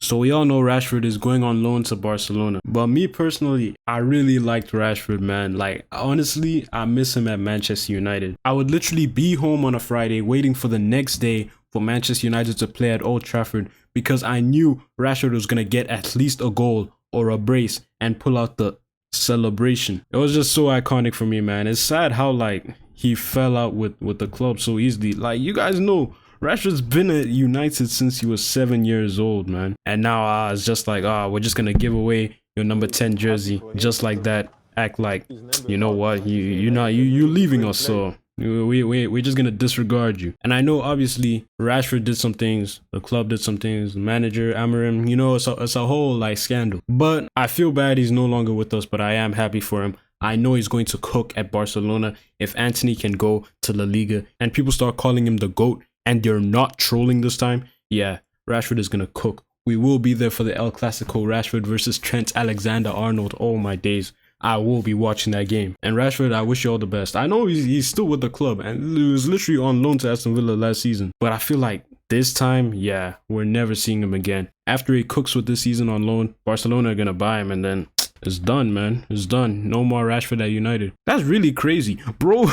So we all know Rashford is going on loan to Barcelona. But me personally, I really liked Rashford, man. Like, honestly, I miss him at Manchester United. I would literally be home on a Friday waiting for the next day for Manchester United to play at Old Trafford because I knew Rashford was going to get at least a goal or a brace and pull out the celebration. It was just so iconic for me, man. It's sad how, like, he fell out with the club so easily. Like, you guys know, Rashford's been at United since he was 7 years old, man. And now it's just like, we're just going to give away your number 10 jersey just like that. Act like, you know what, you're leaving us, so we're just going to disregard you. And I know, obviously, Rashford did some things, the club did some things, the manager, Amarim, you know, it's a whole, like, scandal. But I feel bad he's no longer with us, but I am happy for him. I know he's going to cook at Barcelona if Antony can go to La Liga and people start calling him the GOAT. And they're not trolling this time, yeah, Rashford is going to cook. We will be there for the El Clasico, Rashford versus Trent Alexander-Arnold. Oh my days, I will be watching that game. And Rashford, I wish you all the best. I know he's still with the club and he was literally on loan to Aston Villa last season. But I feel like this time, yeah, we're never seeing him again. After he cooks with this season on loan, Barcelona are going to buy him and then it's done, man. It's done. No more Rashford at United. That's really crazy. Bro,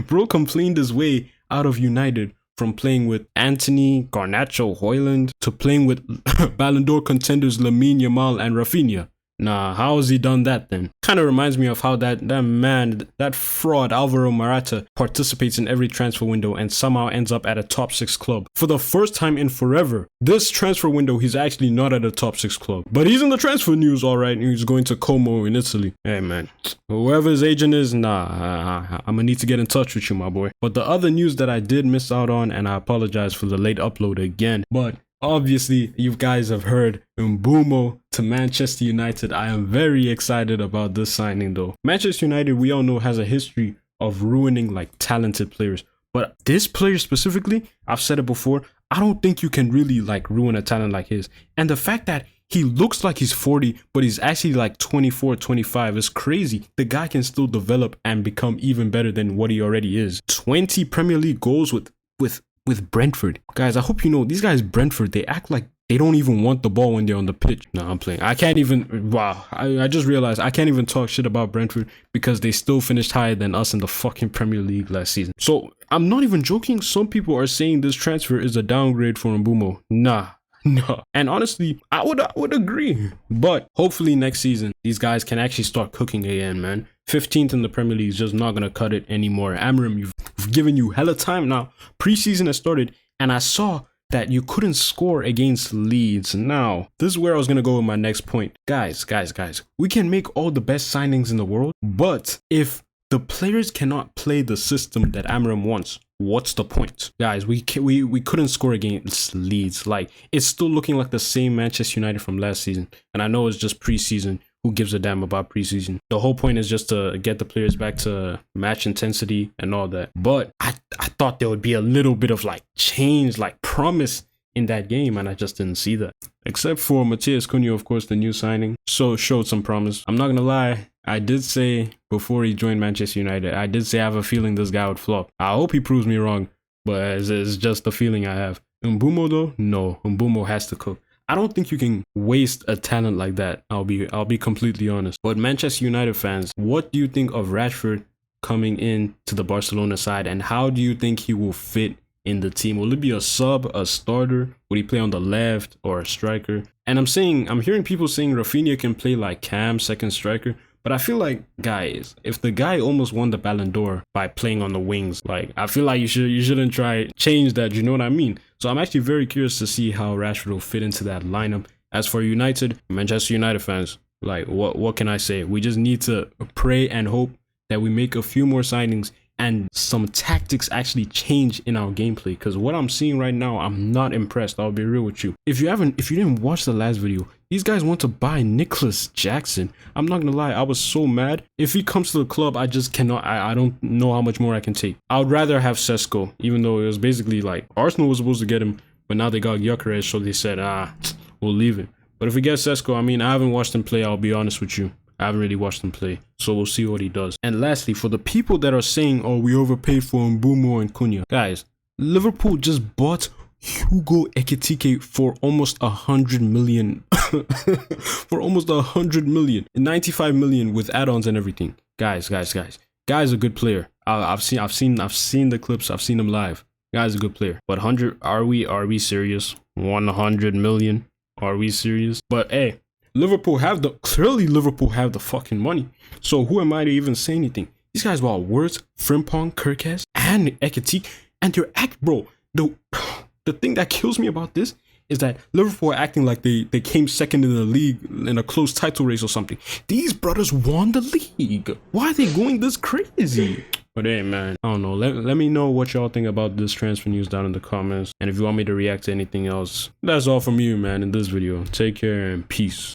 bro complained his way out of United from playing with Antony, Garnacho, Højlund to playing with Ballon d'Or contenders Lamine Yamal and Rafinha. Nah, how has he done that then? Kind of reminds me of how that fraud Alvaro Morata participates in every transfer window and somehow ends up at a top 6 club. For the first time in forever, this transfer window, he's actually not at a top 6 club. But he's in the transfer news, alright, he's going to Como in Italy. Hey man, whoever his agent is, nah, I'm gonna need to get in touch with you, my boy. But the other news that I did miss out on, and I apologize for the late upload again, but obviously, you guys have heard Mbuemo to Manchester United. I am very excited about this signing though. Manchester United, we all know, has a history of ruining like talented players. But this player specifically, I've said it before, I don't think you can really like ruin a talent like his. And the fact that he looks like he's 40, but he's actually like 24, 25 is crazy. The guy can still develop and become even better than what he already is. 20 Premier League goals with Brentford. Guys, I hope you know, these guys Brentford, they act like they don't even want the ball when they're on the pitch. No, I'm playing. I can't even, wow. I just realized I can't even talk shit about Brentford because they still finished higher than us in the fucking Premier League last season. So, I'm not even joking. Some people are saying this transfer is a downgrade for Mbuemo. Nah. No. And honestly, I would agree. But hopefully next season, these guys can actually start cooking again, man. 15th in the Premier League is just not going to cut it anymore. Amarim, you've given you hella time now. Preseason has started and I saw that you couldn't score against Leeds. Now, this is where I was going to go with my next point. Guys, we can make all the best signings in the world, but if the players cannot play the system that Amarim wants, what's the point? Guys, we couldn't score against Leeds. Like, it's still looking like the same Manchester United from last season. And I know it's just preseason. Who gives a damn about preseason? The whole point is just to get the players back to match intensity and all that. But I thought there would be a little bit of like change, like promise in that game, and I just didn't see that. Except for Matheus Cunha, of course, the new signing. So showed some promise. I'm not gonna lie, I did say before he joined Manchester United, I did say I have a feeling this guy would flop. I hope he proves me wrong, but it's just the feeling I have. Mbuemo though, no, Mbuemo has to cook. I don't think you can waste a talent like that. I'll be completely honest. But Manchester United fans, what do you think of Rashford coming in to the Barcelona side, and how do you think he will fit in the team? Will it be a sub, a starter? Would he play on the left or a striker? And I'm hearing people saying Rafinha can play like Cam, second striker. But I feel like, guys, if the guy almost won the Ballon d'Or by playing on the wings, like, I feel like you shouldn't try change that, you know what I mean? So I'm actually very curious to see how Rashford will fit into that lineup. As for United, Manchester United fans, like, what can I say? We just need to pray and hope that we make a few more signings and some tactics actually change in our gameplay, because what I'm seeing right now, I'm not impressed. I'll be real with you. If you didn't watch the last video, these guys want to buy Nicholas Jackson. I'm not gonna lie, I was so mad. If he comes to the club, I just cannot, I don't know how much more I can take. I would rather have Sesko, even though it was basically like Arsenal was supposed to get him, but now they got Gyökeres, so they said, we'll leave it. But if we get Sesko, I mean, I haven't watched him play, I'll be honest with you. I haven't really watched him play, so we'll see what he does. And lastly, for the people that are saying, oh, we overpaid for Mbuemo and Cunha, guys, Liverpool just bought Hugo Ekitike for almost 100 million. For almost 100 million. 95 million with add-ons and everything. Guys. Guy's a good player. I've seen the clips. I've seen him live. Guy's a good player. But 100, are we serious? 100 million? Are we serious? But hey, Liverpool have the fucking money. So who am I to even say anything? These guys bought Words, Frimpong, Kirkes, and Ekitike. And they're bro, the thing that kills me about this is that Liverpool are acting like they came second in the league in a close title race or something. These brothers won the league. Why are they going this crazy? But hey, man, I don't know. Let me know what y'all think about this transfer news down in the comments. And if you want me to react to anything else, that's all from you, man, in this video. Take care and peace.